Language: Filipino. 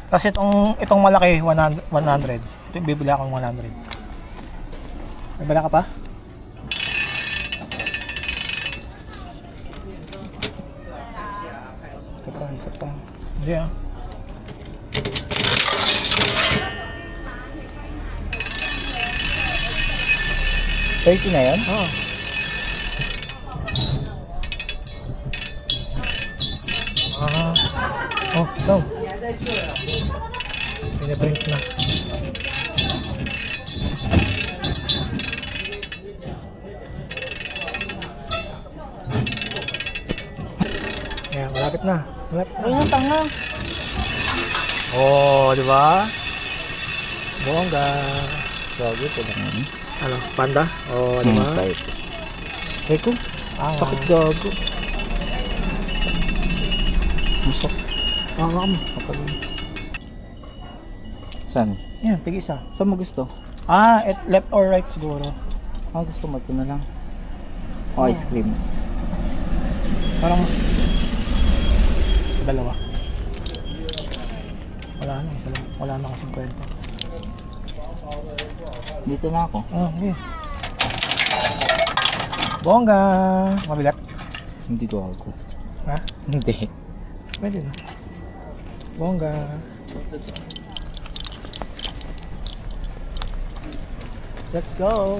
Tapos itong malaki, 100. 100. Ito yung bibili akong 100. May bala ka pa? Isa pa. Hindi ah. $30 na yan? Oo. Oh, no. Pinaprint na. Ayan, malapit na. Malapit na. Ayun, tanga. Oh, di ba? Bongga. Gago po lang. Ano, panda? Oh, di ba? Right. Eko, Ah, sakit gago. Masok. Angam. Kapag... Saan? Yan, tig-isa. Saan mo gusto? Ah, left or right siguro. Gusto mo ito na lang. O, ice cream. Parang mas... Dalawa. Wala na, isa lang. Wala na kasing kwento. Dito na ako. Oh, okay. Bongga! Mabigat? Hindi gago. Ha? Hindi. Pwede na. Bongga! Let's go!